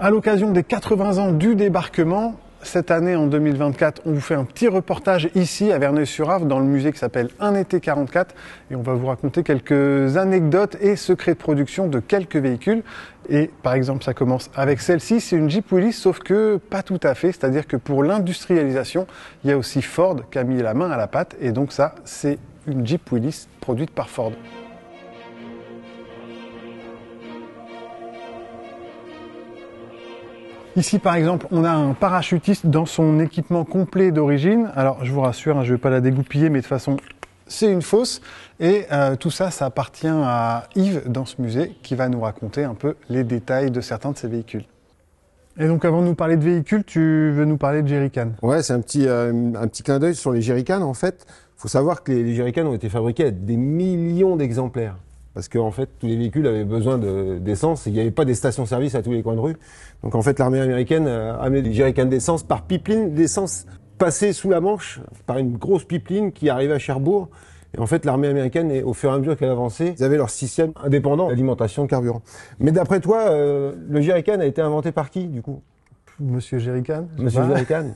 À l'occasion des 80 ans du débarquement, cette année en 2024, on vous fait un petit reportage ici à Verneuil-sur-Avre dans le musée qui s'appelle Un été 44 et on va vous raconter quelques anecdotes et secrets de production de quelques véhicules. Et par exemple, ça commence avec celle-ci, c'est une Jeep Willys, sauf que pas tout à fait, c'est-à-dire que pour l'industrialisation, il y a aussi Ford qui a mis la main à la pâte et donc ça, c'est une Jeep Willys produite par Ford. Ici, par exemple, on a un parachutiste dans son équipement complet d'origine. Alors, je vous rassure, je ne vais pas la dégoupiller, mais de toute façon, c'est une fausse. Et tout ça, ça appartient à Yves dans ce musée, qui va nous raconter un peu les détails de certains de ces véhicules. Et donc, avant de nous parler de véhicules, tu veux nous parler de jerrycans? Ouais, c'est un petit clin d'œil sur les jerrycans. En fait, il faut savoir que les jerrycans ont été fabriqués à des millions d'exemplaires. Parce qu'en fait, tous les véhicules avaient besoin d'essence et il n'y avait pas des stations-service à tous les coins de rue. Donc en fait, l'armée américaine a amené des jerrycans d'essence par pipeline d'essence passée sous la Manche par une grosse pipeline qui arrivait à Cherbourg. Et en fait, l'armée américaine, au fur et à mesure qu'elle avançait, ils avaient leur système indépendant d'alimentation de carburant. Mais d'après toi, le jerrycan a été inventé par qui, du coup? Monsieur Jerrycan? Monsieur Jerrycan.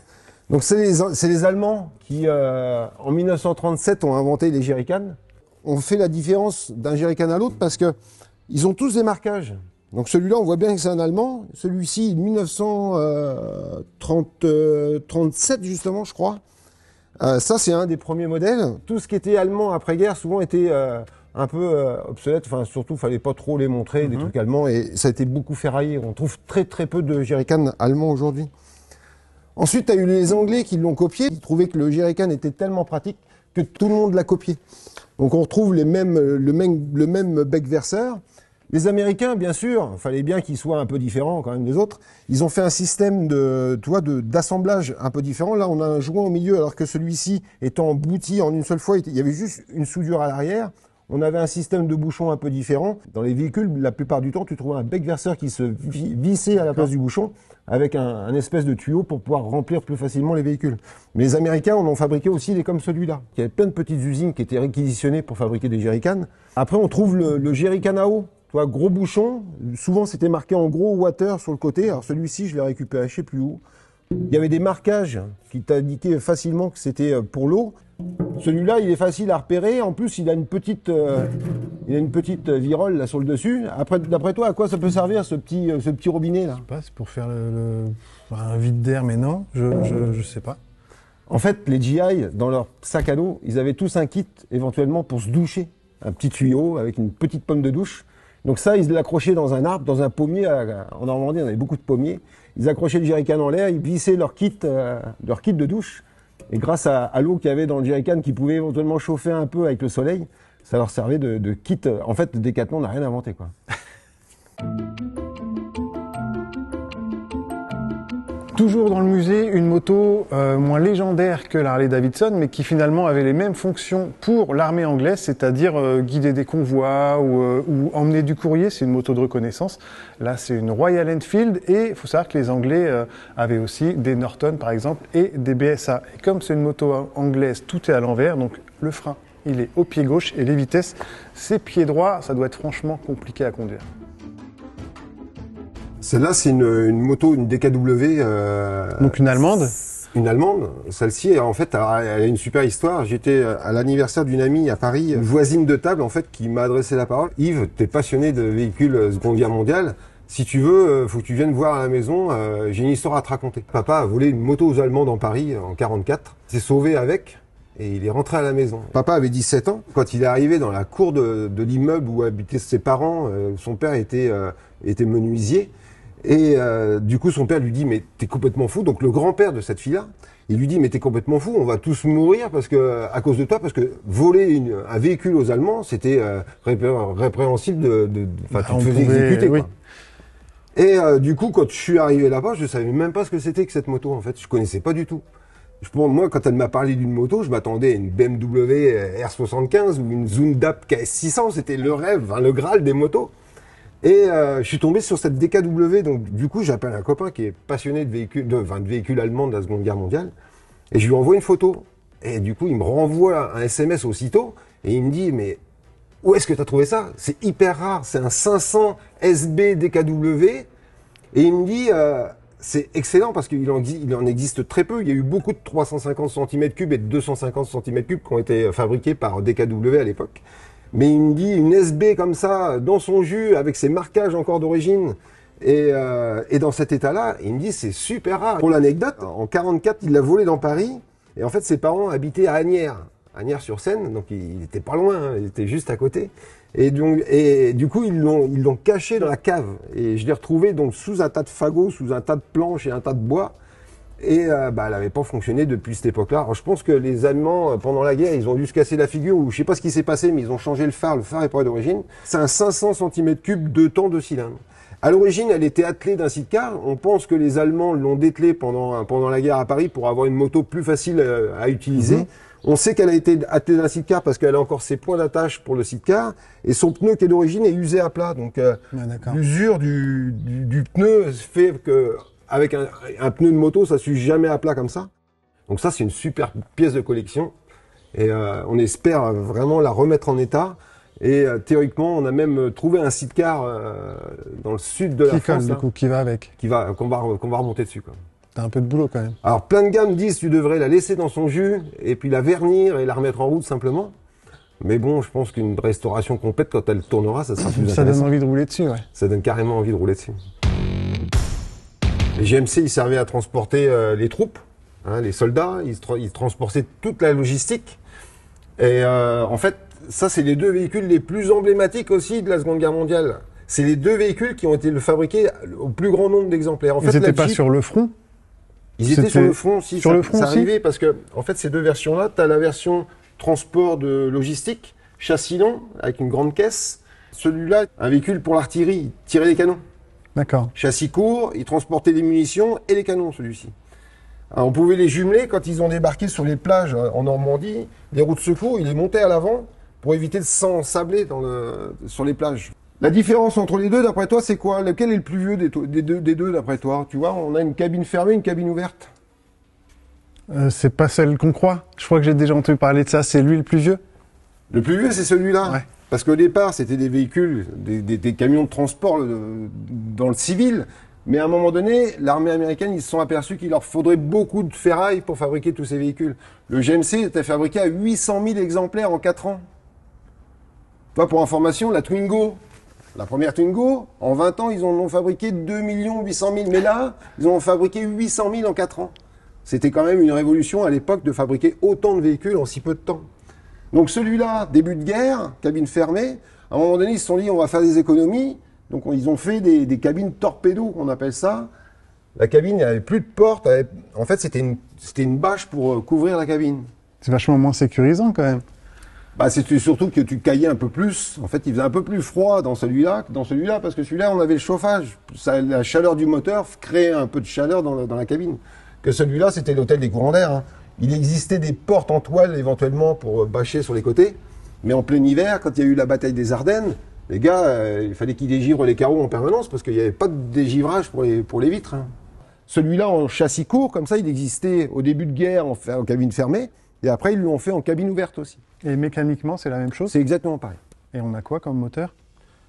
Donc c'est les Allemands qui, en 1937, ont inventé les jerrycans. On fait la différence d'un jerrycan à l'autre parce que ils ont tous des marquages. Donc celui-là, on voit bien que c'est un Allemand. Celui-ci, 1937 justement, je crois. Ça, c'est un des premiers modèles. Tout ce qui était allemand après-guerre, souvent était un peu obsolète. Enfin, surtout, fallait pas trop les montrer, des trucs allemands. Et ça a été beaucoup ferraillé. On trouve très très peu de jerrycans allemands aujourd'hui. Ensuite, tu as eu les Anglais qui l'ont copié. Ils trouvaient que le jerrycan était tellement pratique que tout le monde l'a copié. Donc on retrouve le même bec verseur. Les Américains, bien sûr, il fallait bien qu'ils soient un peu différents quand même des autres. Ils ont fait un système d'assemblage un peu différent. Là, on a un joint au milieu, alors que celui-ci étant embouti en une seule fois, il y avait juste une soudure à l'arrière. On avait un système de bouchon un peu différent. Dans les véhicules, la plupart du temps, tu trouvais un bec verseur qui se vissait à la place du bouchon avec un espèce de tuyau pour pouvoir remplir plus facilement les véhicules. Mais les Américains en ont fabriqué aussi des comme celui-là. Il y avait plein de petites usines qui étaient réquisitionnées pour fabriquer des jerrycans. Après, on trouve le jerrycan à eau. Tu vois, gros bouchon. Souvent, c'était marqué en gros water sur le côté. Alors celui-ci, je l'ai récupéré chez plus haut. Il y avait des marquages qui t'indiquaient facilement que c'était pour l'eau. Celui-là, il est facile à repérer. En plus, il a une petite virole là sur le dessus. Après, d'après toi, à quoi ça peut servir ce petit robinet là? Je sais pas, c'est pour faire un vide d'air, mais non, je sais pas. En fait, les GI, dans leur sac à dos, ils avaient tous un kit éventuellement pour se doucher. Un petit tuyau avec une petite pomme de douche. Donc ça, ils l'accrochaient dans un arbre, dans un pommier. En Normandie, on avait beaucoup de pommiers. Ils accrochaient le jerrycan en l'air, ils vissaient leur kit de douche. Et grâce à l'eau qu'il y avait dans le jerrycan qui pouvait éventuellement chauffer un peu avec le soleil, ça leur servait de kit. En fait, Decathlon n'a rien inventé, quoi. Toujours dans le musée, une moto moins légendaire que la Harley Davidson, mais qui finalement avait les mêmes fonctions pour l'armée anglaise, c'est-à-dire guider des convois ou emmener du courrier. C'est une moto de reconnaissance. Là, c'est une Royal Enfield et il faut savoir que les Anglais avaient aussi des Norton, par exemple, et des BSA. Et comme c'est une moto anglaise, tout est à l'envers, donc le frein, il est au pied gauche et les vitesses, c'est pied droit. Ça doit être franchement compliqué à conduire. Celle-là, c'est une moto, une DKW. Donc une allemande. Une allemande. Celle-ci, en fait, elle a une super histoire. J'étais à l'anniversaire d'une amie à Paris, une voisine de table, en fait, qui m'a adressé la parole. Yves, t'es passionné de véhicules Seconde Guerre mondiale. Si tu veux, faut que tu viennes voir à la maison. J'ai une histoire à te raconter. Papa a volé une moto aux Allemands dans Paris en 44. S'est sauvé avec. Et il est rentré à la maison. Papa avait 17 ans. Quand il est arrivé dans la cour de l'immeuble où habitaient ses parents, son père était menuisier. Et du coup, son père lui dit « Mais t'es complètement fou ». Donc le grand-père de cette fille-là, il lui dit « Mais t'es complètement fou, on va tous mourir parce que à cause de toi, parce que voler un véhicule aux Allemands, c'était répréhensible enfin, tu te faisais exécuter, oui. Quoi. » Et du coup, quand je suis arrivé là-bas, je savais même pas ce que c'était que cette moto, en fait. Je connaissais pas du tout. Moi, quand elle m'a parlé d'une moto, je m'attendais à une BMW R75 ou une Zundap KS600. C'était le rêve, hein, le Graal des motos. Et je suis tombé sur cette DKW, donc du coup j'appelle un copain qui est passionné de véhicules allemands de la Seconde Guerre mondiale, et je lui envoie une photo. Et du coup, il me renvoie un SMS aussitôt et il me dit, mais où est-ce que tu as trouvé ça? C'est hyper rare, c'est un 500 SB DKW. Et il me dit, c'est excellent parce qu'il en existe très peu. Il y a eu beaucoup de 350 cm3 et de 250 cm3 qui ont été fabriqués par DKW à l'époque. Mais il me dit, une SB comme ça, dans son jus, avec ses marquages encore d'origine, et dans cet état-là, il me dit, c'est super rare. Pour l'anecdote, en 44, il l'a volé dans Paris. Et en fait, ses parents habitaient à Asnières. Asnières-sur-Seine, donc il était pas loin, hein, il était juste à côté. Et du coup, ils l'ont caché dans la cave. Et je l'ai retrouvé donc sous un tas de fagots, sous un tas de planches et un tas de bois. Et elle n'avait pas fonctionné depuis cette époque-là. Alors je pense que les Allemands, pendant la guerre, ils ont dû se casser la figure, ou je sais pas ce qui s'est passé, mais ils ont changé le phare. Le phare est pas d'origine. C'est un 500 cm3 de temps de cylindre. À l'origine, elle était attelée d'un sidecar. On pense que les Allemands l'ont dételée pendant la guerre à Paris pour avoir une moto plus facile à utiliser. On sait qu'elle a été attelée d'un sidecar parce qu'elle a encore ses points d'attache pour le sidecar. Et son pneu qui est d'origine est usé à plat. Donc l'usure du pneu fait que avec un pneu de moto, ça s'use jamais à plat comme ça. Donc ça, c'est une super pièce de collection. Et on espère vraiment la remettre en état. Et théoriquement, on a même trouvé un sidecar dans le sud de la France. Du coup, qui va avec. Qu'on va remonter dessus, quoi. T'as un peu de boulot quand même. Alors plein de gars me disent tu devrais la laisser dans son jus et puis la vernir et la remettre en route simplement. Mais bon, je pense qu'une restauration complète, quand elle tournera, ça sera plus intéressant. Ça donne envie de rouler dessus, ouais. Ça donne carrément envie de rouler dessus. Les GMC, ils servaient à transporter les troupes, hein, les soldats, ils transportaient toute la logistique. Et en fait, ça, c'est les deux véhicules les plus emblématiques aussi de la Seconde Guerre mondiale. C'est les deux véhicules qui ont été fabriqués au plus grand nombre d'exemplaires. En fait, ils n'étaient pas sur le front? Ils étaient sur le front aussi. Sur le front c'est aussi arrivé parce que, en fait, ces deux versions-là, tu as la version transport de logistique, châssis long, avec une grande caisse. Celui-là, un véhicule pour l'artillerie, il tirait des canons. D'accord. Châssis court, il transportait des munitions et les canons, celui-ci. Alors, on pouvait les jumeler quand ils ont débarqué sur les plages en Normandie. Les roues de secours, ils les montaient à l'avant pour éviter de s'ensabler sur les plages. La différence entre les deux, d'après toi, c'est quoi? Lequel est le plus vieux des deux, d'après toi? Tu vois, on a une cabine fermée, une cabine ouverte. C'est pas celle qu'on croit. Je crois que j'ai déjà entendu parler de ça. C'est lui le plus vieux? Le plus vieux, c'est celui-là. Ouais. Parce qu'au départ, c'était des véhicules, des camions de transport dans le civil. Mais à un moment donné, l'armée américaine, ils se sont aperçus qu'il leur faudrait beaucoup de ferraille pour fabriquer tous ces véhicules. Le GMC était fabriqué à 800 000 exemplaires en 4 ans. Toi, pour information, la Twingo, la première Twingo, en 20 ans, ils en ont fabriqué 2 800 000. Mais là, ils en ont fabriqué 800 000 en 4 ans. C'était quand même une révolution à l'époque de fabriquer autant de véhicules en si peu de temps. Donc celui-là, début de guerre, cabine fermée, à un moment donné, ils se sont dit, on va faire des économies. Donc ils ont fait des cabines torpedo, qu'on appelle ça. La cabine, il n'y avait plus de porte. En fait, c'était une bâche pour couvrir la cabine. C'est vachement moins sécurisant quand même. Bah, c'était surtout que tu caillais un peu plus. En fait, il faisait un peu plus froid dans celui-là que dans celui-là, parce que celui-là, on avait le chauffage. La chaleur du moteur créait un peu de chaleur dans la cabine. Que celui-là, c'était l'hôtel des courants d'air. Hein. Il existait des portes en toile, éventuellement, pour bâcher sur les côtés. Mais en plein hiver, quand il y a eu la bataille des Ardennes, les gars, il fallait qu'ils dégivrent les carreaux en permanence, parce qu'il n'y avait pas de dégivrage pour les vitres. Hein. Celui-là, en châssis court, comme ça, il existait au début de guerre en cabine fermée. Et après, ils l'ont fait en cabine ouverte aussi. Et mécaniquement, c'est la même chose? C'est exactement pareil. Et on a quoi comme moteur?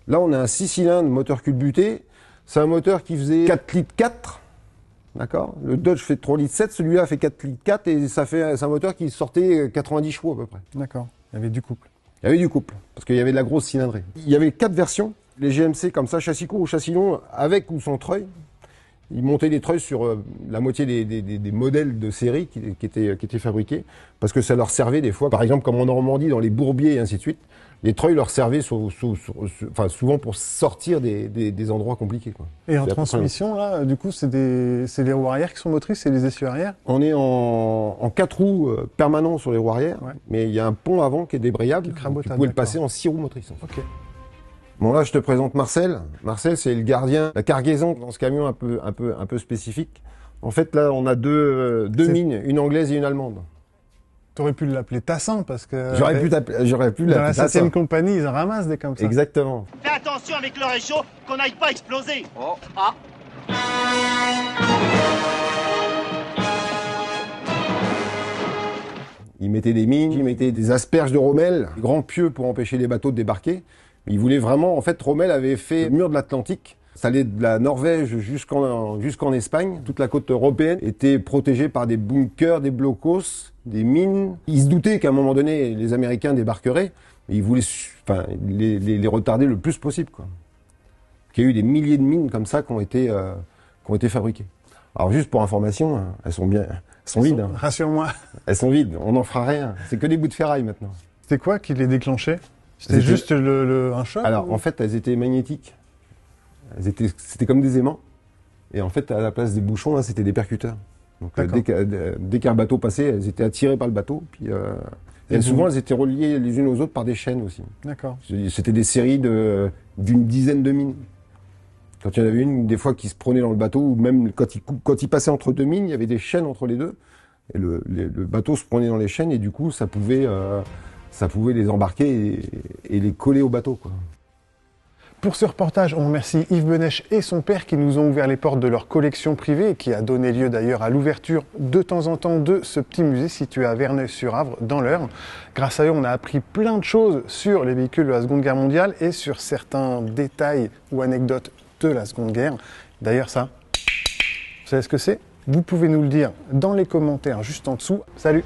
Là, on a un 6 cylindres moteur culbuté. C'est un moteur qui faisait 4 litres 4. D'accord? Le Dodge fait 3 litres 7. Celui-là fait 4 litres 4. Et c'est un moteur qui sortait 90 chevaux à peu près. D'accord. Il y avait du couple. Il y avait du couple. Parce qu'il y avait de la grosse cylindrée. Il y avait 4 versions. Les GMC comme ça, châssis court ou châssis long, avec ou sans treuil. Ils montaient des treuils sur la moitié des modèles de série qui étaient fabriqués, parce que ça leur servait des fois, par exemple comme en Normandie, dans les bourbiers et ainsi de suite, les treuils leur servaient souvent pour sortir des endroits compliqués. Quoi. Et en transmission, là, du coup, c'est les roues arrière qui sont motrices, c'est les essieux arrière? On est en 4 roues permanents sur les roues arrière, ouais. Mais il y a un pont avant qui est débrayable, vous pouvez le passer en 6 roues motrices. En fait. Ok. Bon là, je te présente Marcel. Marcel, c'est le gardien, la cargaison dans ce camion un peu spécifique. En fait, là, on a deux mines, une anglaise et une allemande. T'aurais pu l'appeler Tassin parce que j'aurais pu l'appeler dans la 7e compagnie, ils en ramassent des comme ça. Exactement. Fais attention avec le réchaud, qu'on n'aille pas exploser. Oh. Ah. Ils mettaient des mines, ils mettaient des asperges de Rommel, des grands pieux pour empêcher les bateaux de débarquer. Ils voulaient vraiment, en fait, Rommel avait fait le mur de l'Atlantique. Ça allait de la Norvège jusqu'en Espagne. Toute la côte européenne était protégée par des bunkers, des blocos, des mines. Ils se doutaient qu'à un moment donné, les Américains débarqueraient. Mais ils voulaient les retarder le plus possible, quoi. Il y a eu des milliers de mines comme ça qui ont été fabriquées. Alors juste pour information, elles sont vides. Hein. Rassure-moi. Elles sont vides, on n'en fera rien. C'est que des bouts de ferraille maintenant. C'était quoi qui les déclenchait? C'était juste un choc? Alors en fait, elles étaient magnétiques. C'était comme des aimants. Et en fait, à la place des bouchons, là, c'était des percuteurs. Donc dès qu'un bateau passait, elles étaient attirées par le bateau. Puis souvent, elles étaient reliées les unes aux autres par des chaînes aussi. D'accord. C'était des séries d'une dizaine de mines. Quand il y en avait une, des fois, qui se prenait dans le bateau, ou même quand il passait entre deux mines, il y avait des chaînes entre les deux. Et le bateau se prenait dans les chaînes, et du coup, ça pouvait les embarquer et les coller au bateau, quoi. Pour ce reportage, on remercie Yves Benech et son père qui nous ont ouvert les portes de leur collection privée et qui a donné lieu d'ailleurs à l'ouverture de temps en temps de ce petit musée situé à Verneuil-sur-Avre, dans l'Eure. Grâce à eux, on a appris plein de choses sur les véhicules de la Seconde Guerre mondiale et sur certains détails ou anecdotes de la Seconde Guerre. D'ailleurs ça, vous savez ce que c'est? Vous pouvez nous le dire dans les commentaires juste en dessous. Salut!